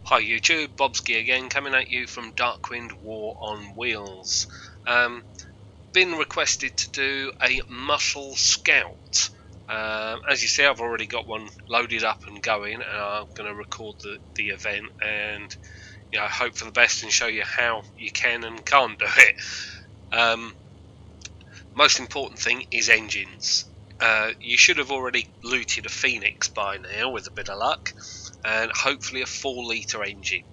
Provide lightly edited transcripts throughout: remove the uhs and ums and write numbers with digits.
Hi YouTube, Bobski again, coming at you from Darkwind War on Wheels. Been requested to do a muscle scout. As you see, I've already got one loaded up and going, and I'm going to record the event and hope for the best and show you how you can and can't do it. Most important thing is engines. You should have already looted a Phoenix by now with a bit of luck, and hopefully a 4-litre engine.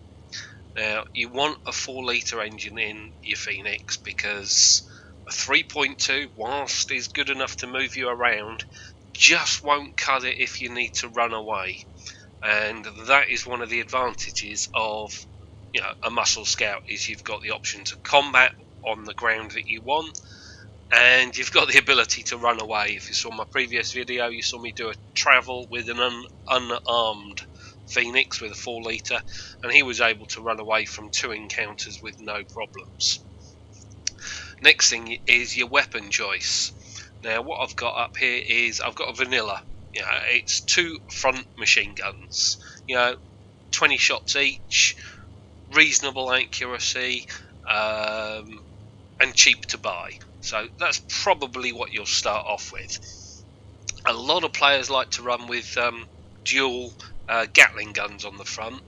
Now you want a 4-litre engine in your Phoenix because a 3.2, whilst is good enough to move you around, just won't cut it if you need to run away. And that is one of the advantages of a muscle scout, is you've got the option to combat on the ground that you want, and you've got the ability to run away. If you saw my previous video, you saw me do a travel with an unarmed Phoenix with a 4-litre, and he was able to run away from 2 encounters with no problems. Next thing is your weapon choice. Now what I've got up here is I've got a vanilla. It's 2 front machine guns. 20 shots each, reasonable accuracy, and cheap to buy. So that's probably what you'll start off with. A lot of players like to run with dual Gatling guns on the front.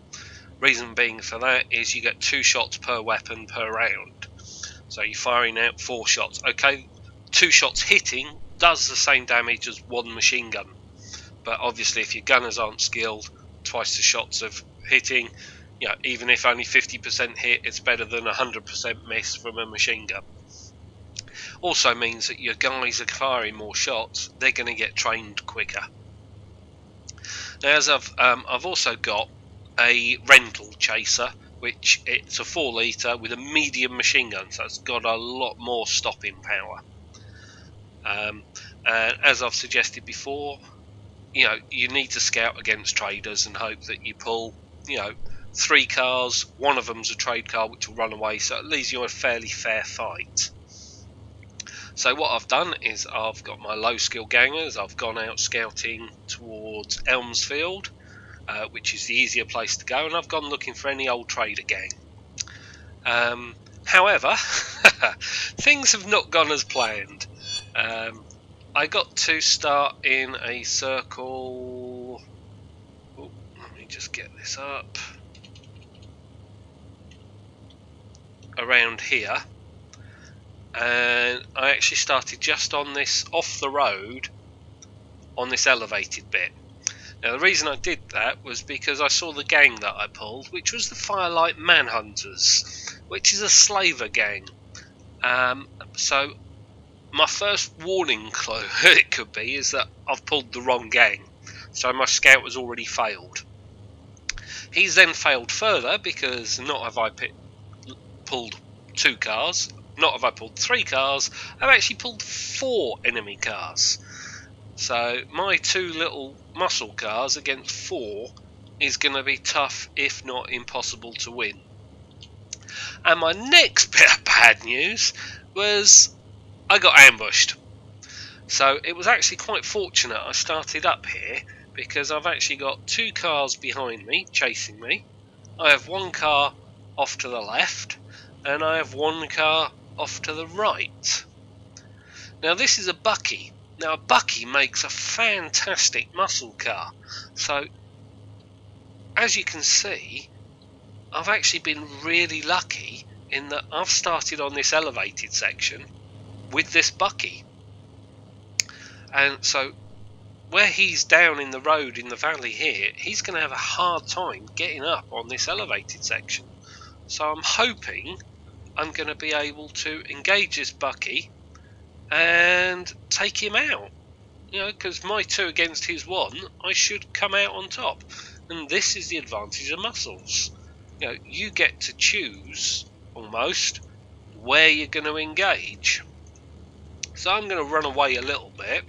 Reason being for that is you get 2 shots per weapon per round. So you're firing out 4 shots. Okay, 2 shots hitting does the same damage as 1 machine gun. But obviously if your gunners aren't skilled, twice the shots of hitting, even if only 50% hit, it's better than 100% miss from a machine gun. Also means that your guys are firing more shots, they're going to get trained quicker. Now, as I've also got a rental chaser, which it's a 4-litre with a medium machine gun, so it's got a lot more stopping power. And as I've suggested before, you need to scout against traders and hope that you pull 3 cars, one of them's a trade car which will run away, so it leaves you a fairly fair fight. So what I've done is I've got my low skill gangers. I've gone out scouting towards Elmsfield, which is the easier place to go, and I've gone looking for any old trader gang. However, things have not gone as planned. I got to start in a circle. Ooh, let me just get this up. Around here. And I actually started just on this off the road on this elevated bit. Now the reason I did that was because I saw the gang that I pulled, which was the Firelight Manhunters, which is a slaver gang. So my first warning clue it could be is that I've pulled the wrong gang, so my scout has already failed. He's then failed further because not have I pulled 2 cars, not have I pulled 3 cars, I've actually pulled 4 enemy cars. So my 2 little muscle cars against 4 is going to be tough, if not impossible, to win. And my next bit of bad news was I got ambushed. So it was actually quite fortunate I started up here, because I've actually got 2 cars behind me chasing me. I have 1 car off to the left, and I have 1 car off to the right. Now this is a Bucky. Now a Bucky makes a fantastic muscle car. So as you can see, I've actually been really lucky in that I've started on this elevated section with this Bucky. And so where he's down in the road in the valley here, he's going to have a hard time getting up on this elevated section. So I'm hoping I'm going to be able to engage this Bucky and take him out. Because my 2 against his 1, I should come out on top. And this is the advantage of muscles. You get to choose, almost, where you're going to engage. So I'm going to run away a little bit.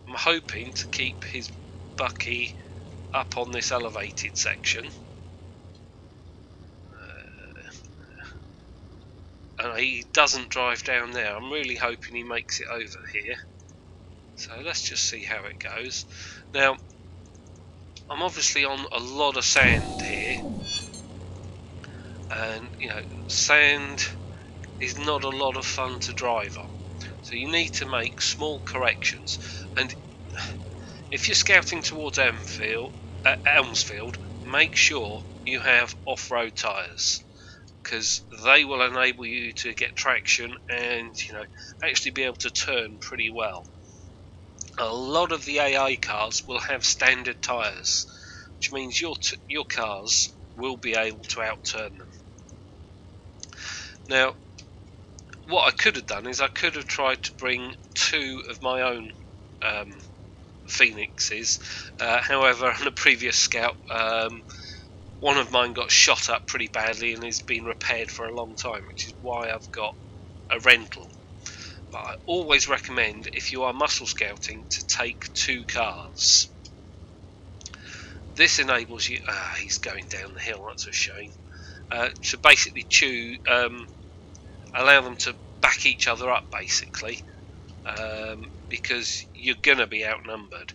I'm hoping to keep his Bucky up on this elevated section. And he doesn't drive down there. I'm really hoping he makes it over here. So let's just see how it goes. Now, I'm obviously on a lot of sand here, and you know, sand is not a lot of fun to drive on, so you need to make small corrections. And if you're scouting towards Elmsfield, make sure you have off-road tyres, because they will enable you to get traction and, you know, actually be able to turn pretty well. A lot of the AI cars will have standard tyres, which means your cars will be able to outturn them. Now, what I could have done is I could have tried to bring 2 of my own Phoenixes. However, on a previous scout, one of mine got shot up pretty badly and has been repaired for a long time, which is why I've got a rental. But I always recommend, if you are muscle scouting, to take 2 cars. This enables you... he's going down the hill, that's a shame. To basically allow them to back each other up, basically, because you're going to be outnumbered.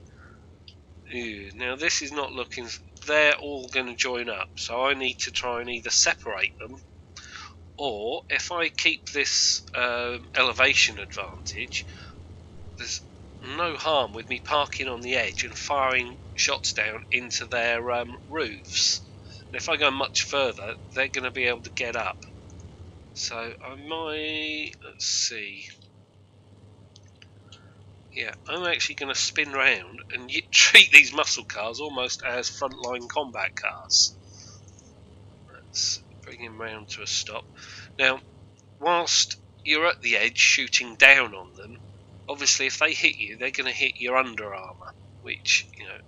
Ooh, now this is not looking... They're all going to join up, so I need to try and either separate them, or if I keep this elevation advantage, there's no harm with me parking on the edge and firing shots down into their roofs. And if I go much further, they're going to be able to get up. So I might... let's see... yeah, I'm actually going to spin round and treat these muscle cars almost as frontline combat cars. Let's bring him round to a stop. Now, whilst you're at the edge shooting down on them, obviously if they hit you, they're going to hit your under armour, which, you know,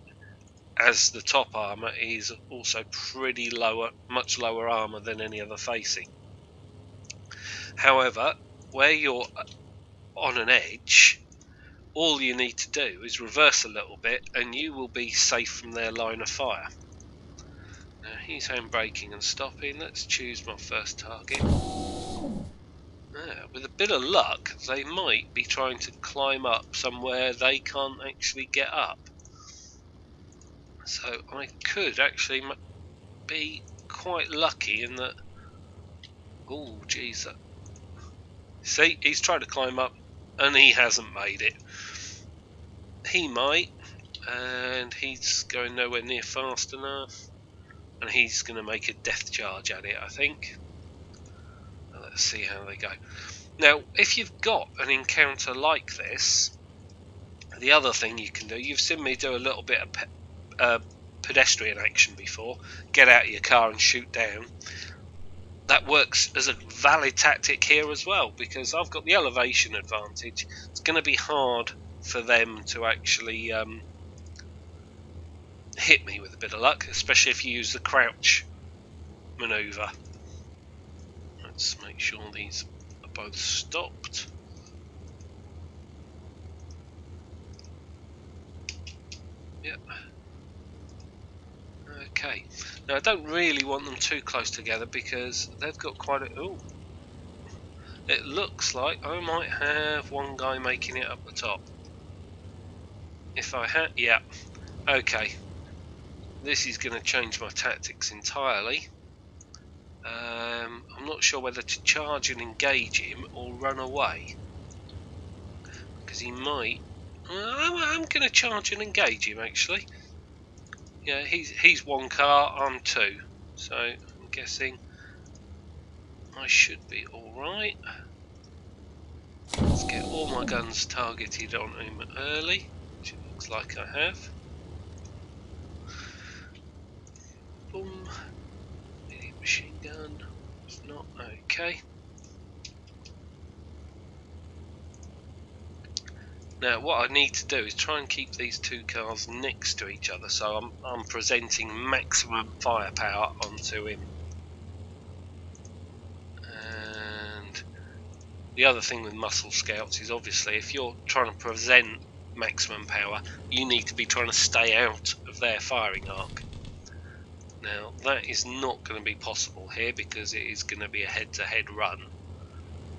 as the top armour is also pretty lower, much lower armour than any other facing. However, where you're on an edge, all you need to do is reverse a little bit and you will be safe from their line of fire. Now he's handbraking and stopping. Let's choose my first target. With a bit of luck, they might be trying to climb up somewhere they can't actually get up. So I could actually be quite lucky in that... oh jeez. See, he's trying to climb up and he hasn't made it. He might, and he's going nowhere near fast enough, and he's going to make a death charge at it, I think. Let's see how they go. Now, if you've got an encounter like this, the other thing you can do, you've seen me do a little bit of pedestrian action before, get out of your car and shoot down. That works as a valid tactic here as well, because I've got the elevation advantage. It's going to be hard for them to actually hit me with a bit of luck, especially if you use the crouch manoeuvre. Let's make sure these are both stopped. Yep. Okay. Now I don't really want them too close together because they've got quite a... ooh. It looks like I might have one guy making it up the top. If I had... yeah. Okay. This is going to change my tactics entirely. I'm not sure whether to charge and engage him or run away, because he might... I'm going to charge and engage him actually. Yeah, he's 1 car, I'm 2, so I'm guessing I should be alright. Let's get all my guns targeted on him early, which it looks like I have. Boom. Medium machine gun. It's not okay. Now what I need to do is try and keep these 2 cars next to each other, so I'm presenting maximum firepower onto him. And the other thing with muscle scouts is obviously if you're trying to present maximum power, you need to be trying to stay out of their firing arc. Now that is not going to be possible here because it is going to be a head-to-head run,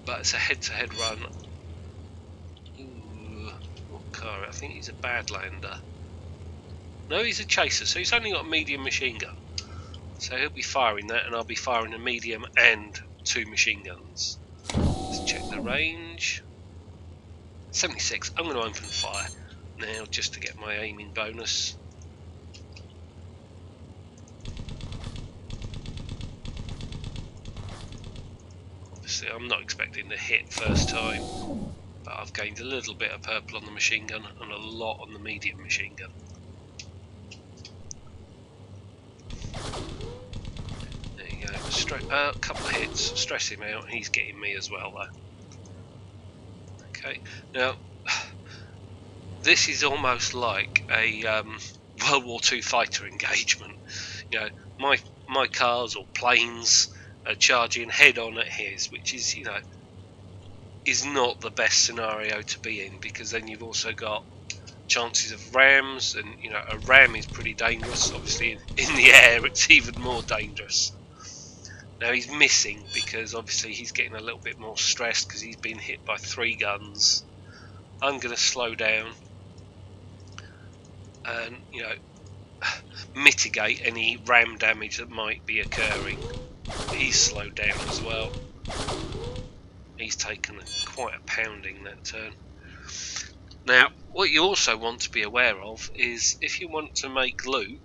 but it's a head-to-head run. Ooh, what car? I think he's a Badlander. No, he's a chaser, so he's only got a medium machine gun. So he'll be firing that, and I'll be firing a medium and 2 machine guns. Let's check the range. 76. I'm going to open fire now just to get my aiming bonus. Obviously I'm not expecting to hit first time, but I've gained a little bit of purple on the machine gun and a lot on the medium machine gun. There you go. A couple of hits, stress him out. He's getting me as well though. Okay, now this is almost like a World War II fighter engagement. You know, my cars or planes are charging head on at his, which is, you know, is not the best scenario to be in, because then you've also got chances of rams, and you know, a ram is pretty dangerous. Obviously in the air it's even more dangerous. Now he's missing because obviously he's getting a little bit more stressed because he's been hit by 3 guns. I'm going to slow down and, you know, mitigate any ram damage that might be occurring. He's slowed down as well. He's taken quite a pounding that turn. Now, what you also want to be aware of is if you want to make loot,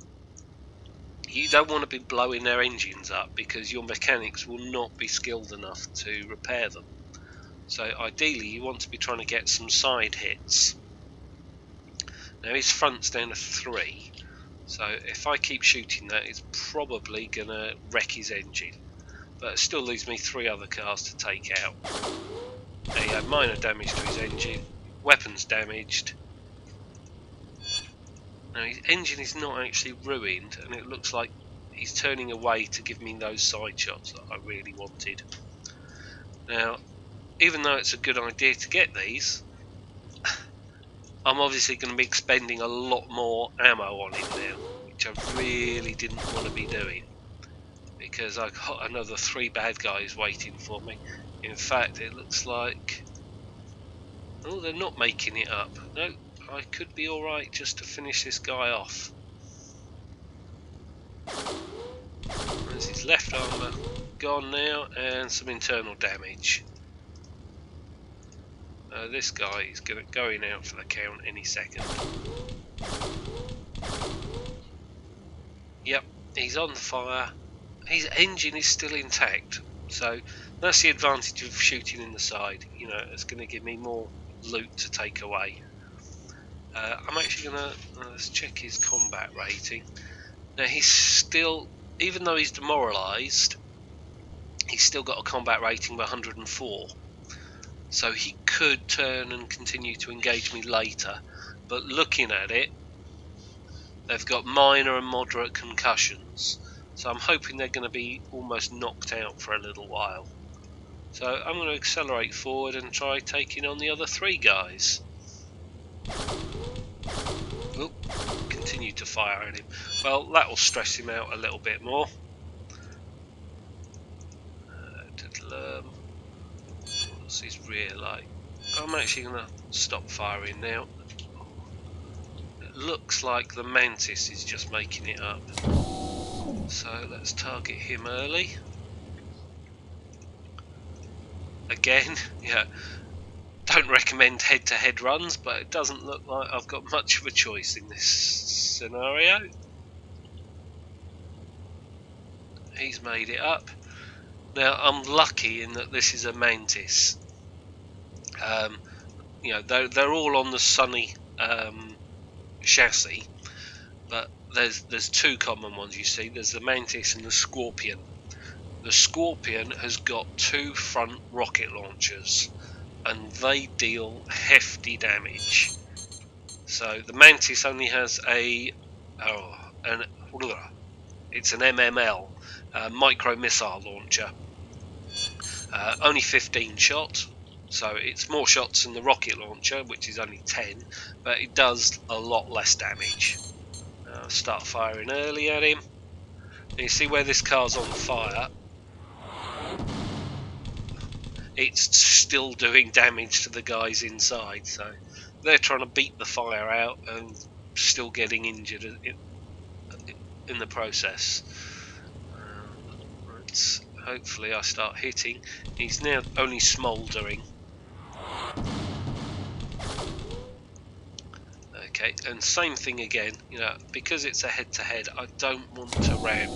you don't want to be blowing their engines up because your mechanics will not be skilled enough to repair them. So ideally you want to be trying to get some side hits. Now his front's down to 3, so if I keep shooting that, it's probably going to wreck his engine. But it still leaves me 3 other cars to take out. There you go, minor damage to his engine, weapons damaged. Now his engine is not actually ruined, and it looks like he's turning away to give me those side shots that I really wanted. Now, even though it's a good idea to get these, I'm obviously going to be expending a lot more ammo on him now, which I really didn't want to be doing, because I've got another 3 bad guys waiting for me. In fact, it looks like... oh, they're not making it up. No, I could be alright just to finish this guy off. There's his left armour gone now, and some internal damage. This guy is going out for the count any second. Yep, he's on fire. His engine is still intact, so that's the advantage of shooting in the side. You know, it's going to give me more loot to take away. I'm actually going to let's check his combat rating. Now he's still, even though he's demoralised, he's still got a combat rating of 104. So he could turn and continue to engage me later, but looking at it, they've got minor and moderate concussions, so I'm hoping they're going to be almost knocked out for a little while. So I'm going to accelerate forward and try taking on the other 3 guys. Oop, continue to fire at him. Well, that will stress him out a little bit more. What's his rear like? I'm actually going to stop firing now. It looks like the Mantis is just making it up. So let's target him early. Again, yeah, don't recommend head-to-head runs, but it doesn't look like I've got much of a choice in this scenario. He's made it up. Now I'm lucky in that this is a Mantis. You know, they're all on the Sunny chassis, but there's 2 common ones you see. There's the Mantis and the Scorpion. The Scorpion has got 2 front rocket launchers, and they deal hefty damage. So the Mantis only has it's an MML, micro missile launcher. Only 15 shots, so it's more shots than the rocket launcher, which is only 10, but it does a lot less damage. Start firing early at him. And you see where this car's on fire, it's still doing damage to the guys inside, so they're trying to beat the fire out, and still getting injured in the process. Hopefully I start hitting. He's now only smouldering. Okay, and same thing again, you know, because it's a head-to-head, I don't want to ram.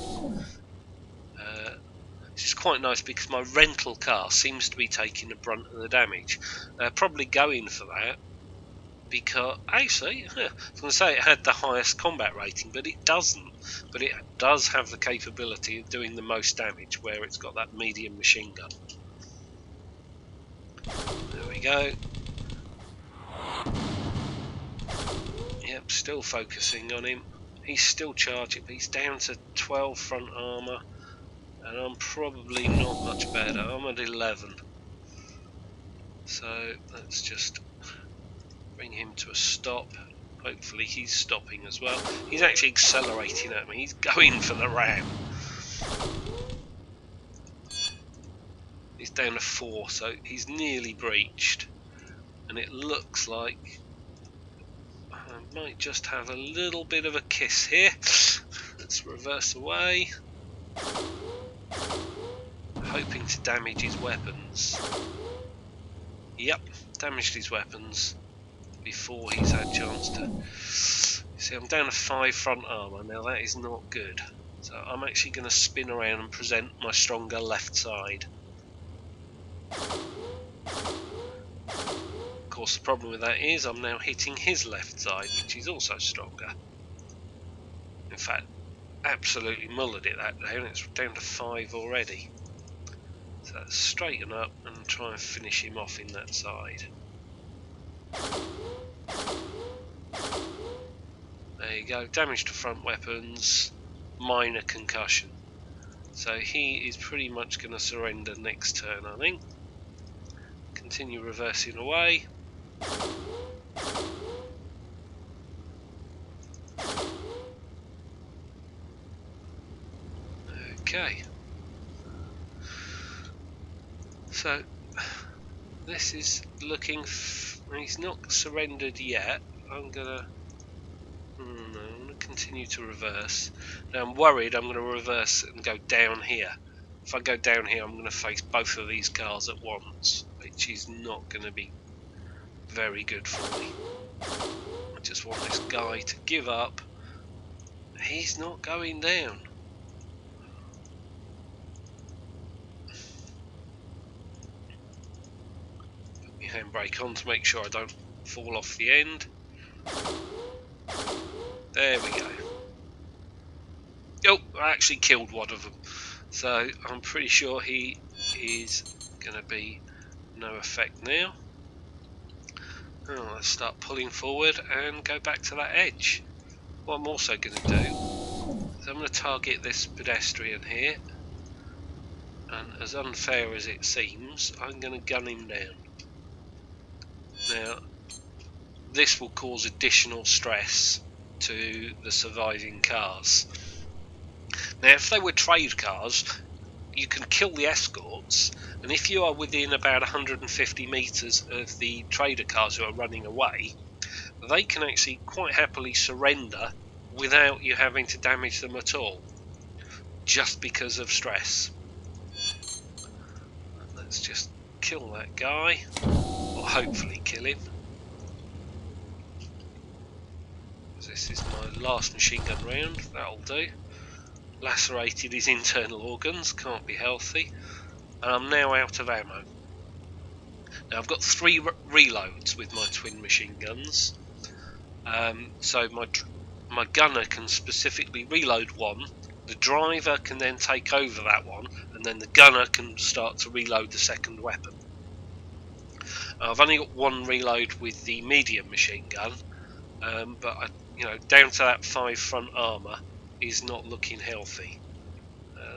Which is quite nice because my rental car seems to be taking the brunt of the damage. Probably going for that because, actually, I was going to say it had the highest combat rating, but it doesn't. But it does have the capability of doing the most damage where it's got that medium machine gun. There we go. Yep, still focusing on him. He's still charging, but he's down to 12 front armour. And I'm probably not much better. I'm at 11. So let's just bring him to a stop. Hopefully he's stopping as well. He's actually accelerating at me. He's going for the ram. He's down to 4, so he's nearly breached. And it looks like I might just have a little bit of a kiss here. Let's reverse away. Hoping to damage his weapons. Yep, damaged his weapons before he's had a chance to. See, I'm down to 5 front armour now. That is not good. So I'm actually going to spin around and present my stronger left side. Of course, the problem with that is I'm now hitting his left side, which is also stronger. In fact, absolutely mullered it that down. It's down to 5 already. So let's straighten up and try and finish him off in that side. There you go, damage to front weapons, minor concussion. So he is pretty much going to surrender next turn, I think. Continue reversing away. Okay. So this is looking. He's not surrendered yet. I'm gonna continue to reverse. Now I'm worried I'm gonna reverse and go down here. If I go down here, I'm gonna face both of these cars at once, which is not gonna be very good for me. I just want this guy to give up. He's not going down. Handbrake on to make sure I don't fall off the end. There we go. Oh, I actually killed one of them. So I'm pretty sure he is going to be no effect now. Oh, let's start pulling forward and go back to that edge. What I'm also going to do is I'm going to target this pedestrian here. And as unfair as it seems, I'm going to gun him down. Now, this will cause additional stress to the surviving cars. Now, if they were trade cars, you can kill the escorts, and if you are within about 150 metres of the trader cars who are running away, they can actually quite happily surrender without you having to damage them at all, just because of stress. Let's just kill that guy. Or hopefully kill him. This is my last machine gun round, that'll do. Lacerated his internal organs, can't be healthy. And I'm now out of ammo. Now I've got 3 reloads with my twin machine guns. So my gunner can specifically reload one, the driver can then take over that one, and then the gunner can start to reload the second weapon. I've only got 1 reload with the medium machine gun, but down to that 5 front armour is not looking healthy.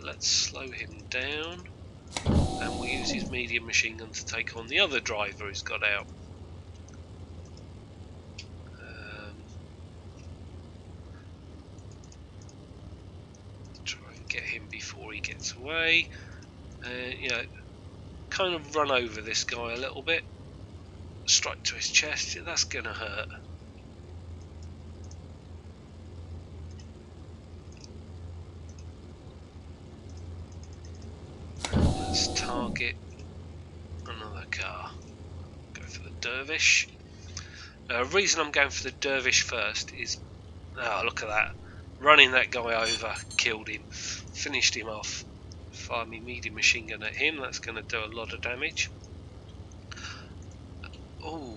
Let's slow him down, and we'll use his medium machine gun to take on the other driver who's got out. Try and get him before he gets away. Kind of run over this guy a little bit. Strike to his chest, that's gonna hurt. Let's target another car. Go for the Dervish. The reason I'm going for the Dervish first is, oh, look at that. Running that guy over, killed him, finished him off. Fire me medium machine gun at him, that's going to do a lot of damage. Oh,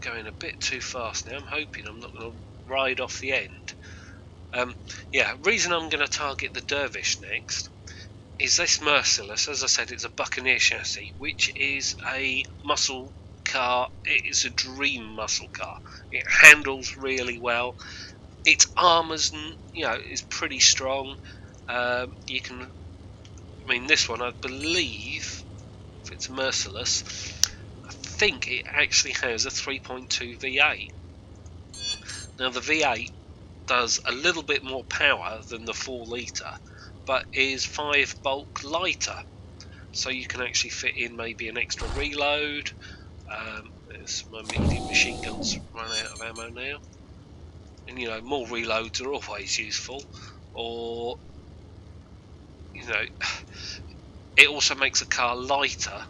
going a bit too fast now. I'm hoping I'm not going to ride off the end. Yeah, reason I'm going to target the Dervish next is this Merciless. As I said, it's a Buccaneer chassis, which is a muscle car. It is a dream muscle car. It handles really well. Its armour's, is pretty strong. You can, I mean, this one, I believe, if it's Merciless, I think it actually has a 3.2 V8. Now the V8 does a little bit more power than the 4 litre, but is 5 bulk lighter, so you can actually fit in maybe an extra reload. My medium machine guns run out of ammo now, and more reloads are always useful. Or it also makes a car lighter,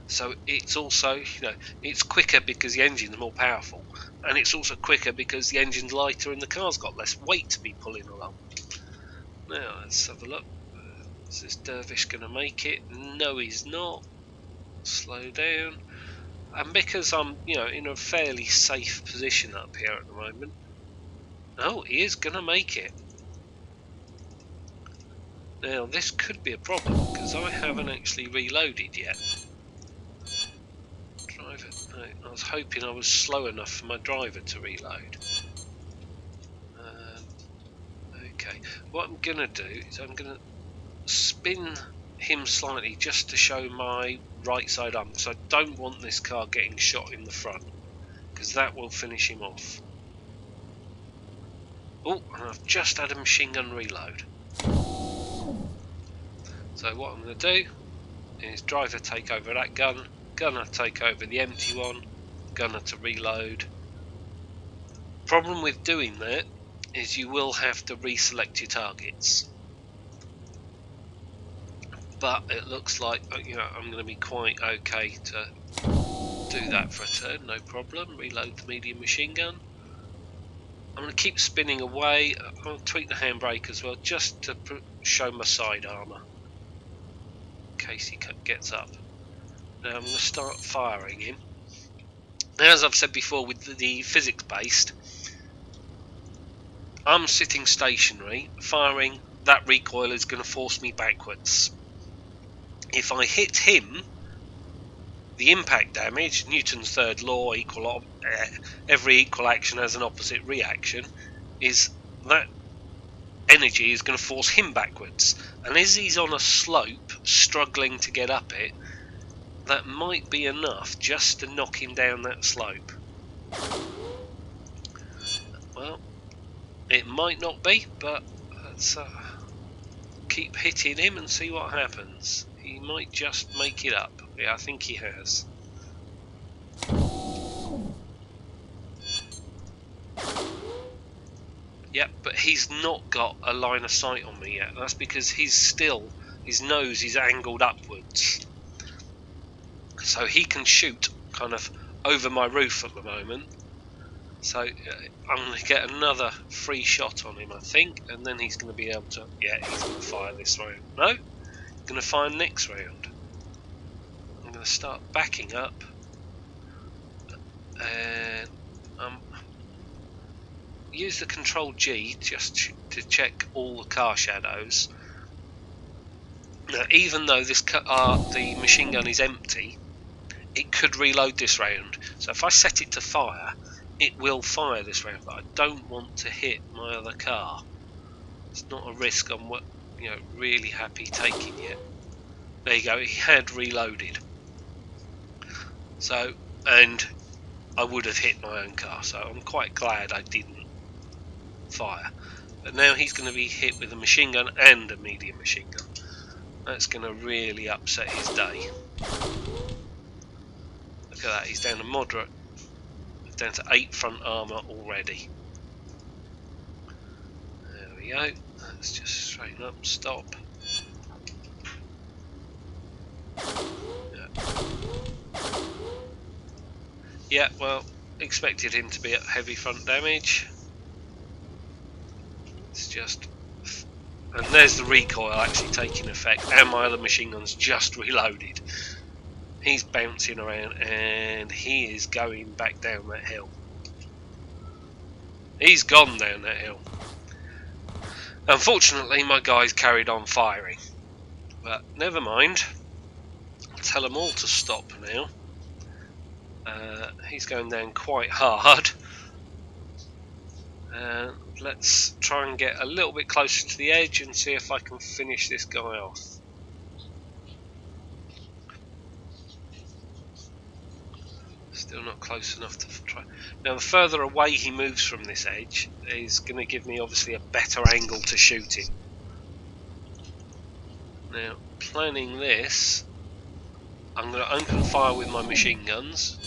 so it's also it's quicker because the engine's more powerful, and it's also quicker because the engine's lighter and the car's got less weight to be pulling along. Now let's have a look. Is this Dervish going to make it? No, he's not. Slow down. And because I'm in a fairly safe position up here at the moment, oh, he is going to make it. Now this could be a problem because I haven't actually reloaded yet. Driver, no, I was hoping I was slow enough for my driver to reload. Okay, what I'm going to do is I'm going to spin him slightly just to show my right side arm, because I don't want this car getting shot in the front, because that will finish him off. Oh, and I've just had a machine gun reload. So what I'm going to do is driver take over that gun, gunner take over the empty one, gunner to reload. Problem with doing that is you will have to reselect your targets. But it looks like I'm going to be quite okay to do that for a turn, no problem. Reload the medium machine gun. I'm going to keep spinning away. I'll tweak the handbrake as well, just to show my side armour, in case he gets up. Now I'm going to start firing him. Now, as I've said before, with the physics based, I'm sitting stationary, firing. That recoil is going to force me backwards. If I hit him, the impact damage, Newton's third law, every equal action has an opposite reaction, is that energy is going to force him backwards. And as he's on a slope, struggling to get up it, that might be enough just to knock him down that slope. Well, it might not be, but let's keep hitting him and see what happens. He might just make it up. Yeah, I think he has. Yep, but he's not got a line of sight on me yet. That's because his nose is angled upwards. So he can shoot kind of over my roof at the moment. So I'm going to get another free shot on him, I think, and then he's going to be able to, yeah, he's going to fire this round. No, he's going to fire next round. I'm going to start backing up, and use the Control G just to check all the car shadows. Now, even though the machine gun is empty, it could reload this round. So if I set it to fire, it will fire this round, but I don't want to hit my other car. It's not a risk I'm really happy taking yet. There you go, he had reloaded. So, and I would have hit my own car, so I'm quite glad I didn't fire. But now he's going to be hit with a machine gun and a medium machine gun. That's going to really upset his day. Look at that, he's down to moderate. Down to 8 front armour already. There we go. Let's just straighten up, stop. Yeah, well, expected him to be at heavy front damage. It's just... And there's the recoil actually taking effect, and my other machine gun's just reloaded. He's bouncing around, and he is going back down that hill. He's gone down that hill. Unfortunately, my guys carried on firing. But never mind. I'll tell them all to stop now. He's going down quite hard. Let's try and get a little bit closer to the edge and see if I can finish this guy off. Still not close enough to try. Now the further away he moves from this edge is going to give me obviously a better angle to shoot him. Now planning this, I'm going to open fire with my machine guns.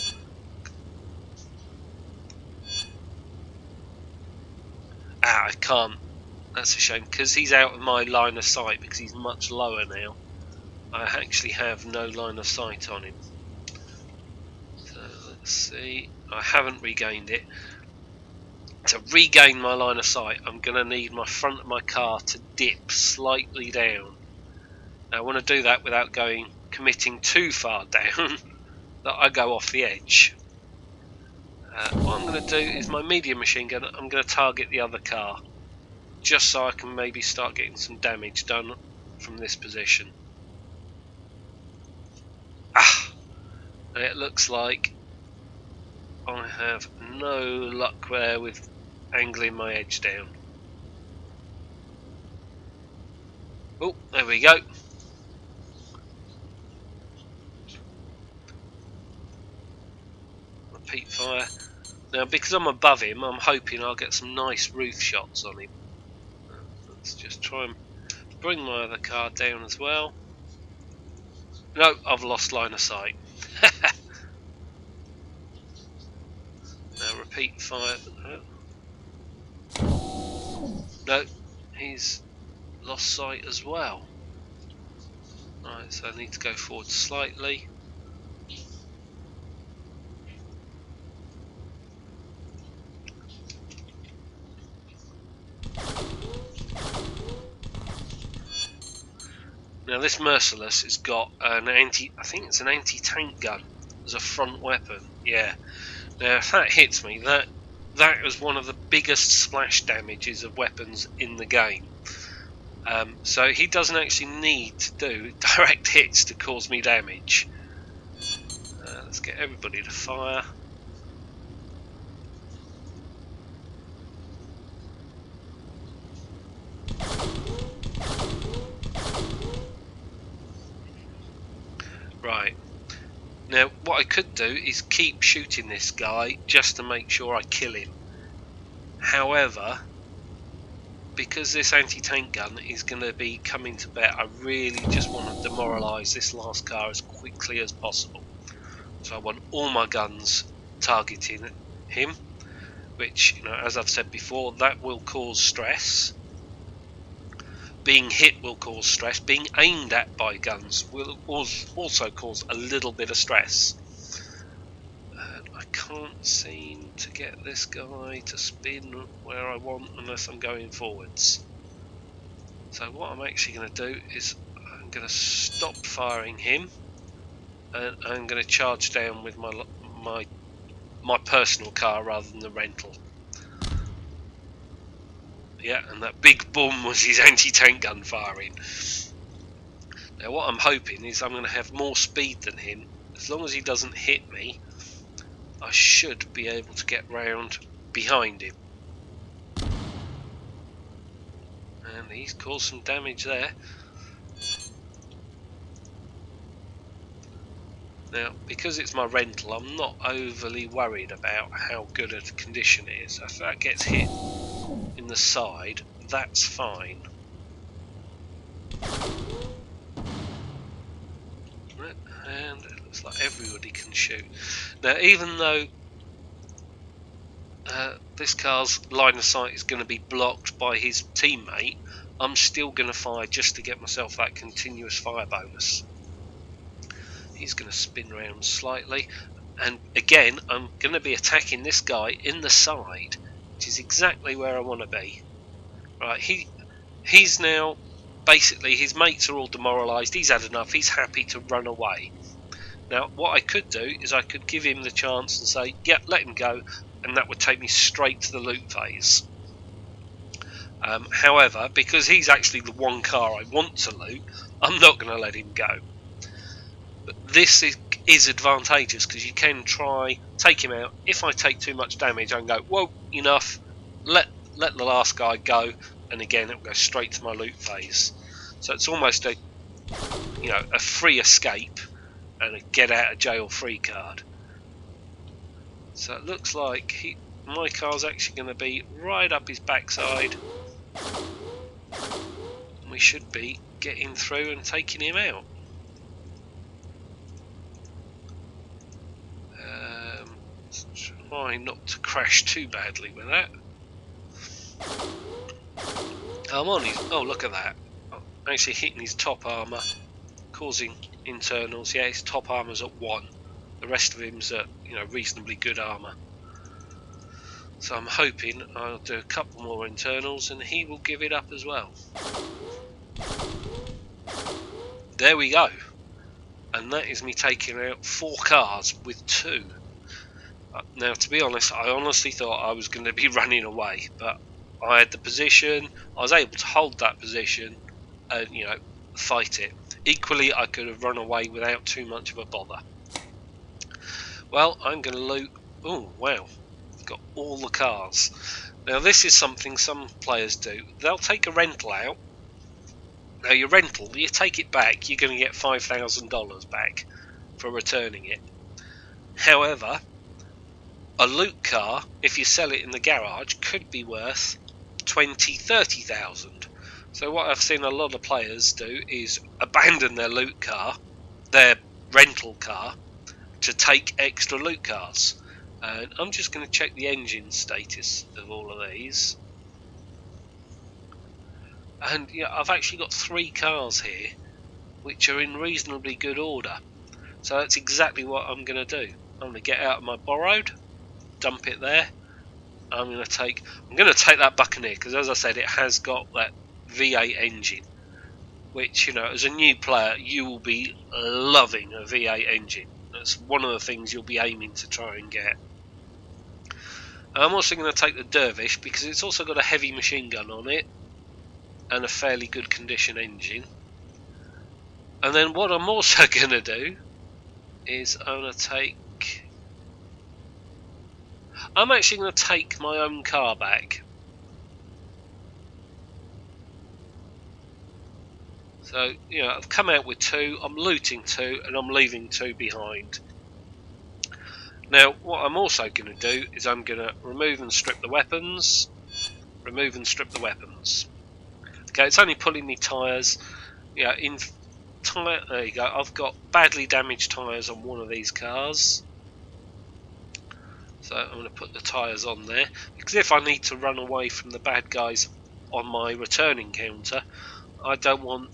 I can't. That's a shame because he's out of my line of sight because he's much lower now. I actually have no line of sight on him. So let's see. I haven't regained it. To regain my line of sight, I'm going to need my front of my car to dip slightly down. Now, I want to do that without committing too far down that I go off the edge. What I'm going to do is my medium machine gun, I'm going to target the other car, just so I can maybe start getting some damage done from this position. It looks like I have no luck there with angling my edge down. Oh, there we go. Repeat fire. Now, because I'm above him, I'm hoping I'll get some nice roof shots on him. Let's just try and bring my other car down as well. No, I've lost line of sight. Now repeat fire. No, he's lost sight as well. Right, so I need to go forward slightly. Now this Merciless has got an I think it's an anti-tank gun as a front weapon. Yeah. Now if that hits me, that is one of the biggest splash damages of weapons in the game. So he doesn't actually need to do direct hits to cause me damage. Let's get everybody to fire. Right. Now what I could do is keep shooting this guy just to make sure I kill him. However, because this anti-tank gun is going to be coming to bear, I really just want to demoralise this last car as quickly as possible. So I want all my guns targeting him, which, you know, as I've said before, that will cause stress. Being hit will cause stress. Being aimed at by guns will also cause a little bit of stress. I can't seem to get this guy to spin where I want unless I'm going forwards. So what I'm actually going to do is I'm going to stop firing him, and I'm going to charge down with my personal car rather than the rental. Yeah, and that big boom was his anti-tank gun firing. Now what I'm hoping is I'm going to have more speed than him. As long as he doesn't hit me, I should be able to get round behind him. And he's caused some damage there. Now, because it's my rental, I'm not overly worried about how good a condition it is. If that gets hit in the side, that's fine. And it looks like everybody can shoot. Now, even though this car's line of sight is going to be blocked by his teammate, I'm still going to fire just to get myself that continuous fire bonus. He's going to spin around slightly, And again, I'm going to be attacking this guy in the side, which is exactly where I want to be. Right, he's now, basically, his mates are all demoralised, he's had enough, he's happy to run away. Now, what I could do is I could give him the chance and say, yeah, let him go, and that would take me straight to the loot phase. However, because he's actually the one car I want to loot, I'm not going to let him go. But this is advantageous because you can try take him out. If I take too much damage, I can go, whoa, enough, let the last guy go, and again it will go straight to my loot phase. So it's almost a a free escape and a get out of jail free card. So it looks like my car's actually going to be right up his backside. We should be getting through and taking him out. Try not to crash too badly with that. I'm on his. Oh, look at that! I'm actually hitting his top armour, causing internals. Yeah, his top armour's at 1. The rest of him's at reasonably good armour. So I'm hoping I'll do a couple more internals and he will give it up as well. There we go. And that is me taking out 4 cars with 2. Now, to be honest, I honestly thought I was going to be running away, but I had the position, I was able to hold that position and, fight it. Equally, I could have run away without too much of a bother. Well, I'm going to loot. Oh, wow. Got all the cars. Now, this is something some players do. They'll take a rental out. Now, your rental, you take it back, you're going to get $5,000 back for returning it. However, a loot car, if you sell it in the garage, could be worth 20, 30,000. So what I've seen a lot of players do is abandon their loot car, their rental car, to take extra loot cars. And I'm just going to check the engine status of all of these. And I've actually got 3 cars here, which are in reasonably good order. So that's exactly what I'm going to do. I'm going to get out of my borrowed, dump it there. I'm going to take that Buccaneer because, as I said, it has got that V8 engine, which as a new player you will be loving a V8 engine. That's one of the things you'll be aiming to try and get. I'm also going to take the Dervish because it's also got a heavy machine gun on it and a fairly good condition engine. And then what I'm also going to do is I'm actually going to take my own car back. So, I've come out with 2, I'm looting 2, and I'm leaving 2 behind. Now, what I'm also going to do is I'm going to remove and strip the weapons. Remove and strip the weapons. Okay, it's only pulling me tyres. There you go. I've got badly damaged tyres on one of these cars. So I'm going to put the tyres on there. Because if I need to run away from the bad guys on my returning counter, I don't want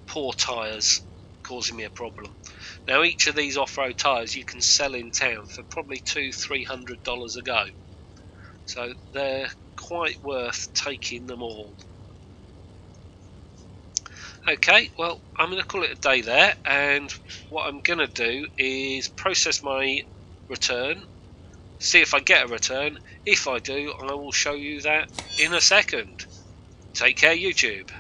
poor tyres causing me a problem. Now, each of these off-road tyres you can sell in town for probably $200–300 a go. So they're quite worth taking them all. Okay, well, I'm going to call it a day there, and what I'm going to do is process my return, see if I get a return. If I do, I will show you that in a second. Take care, YouTube.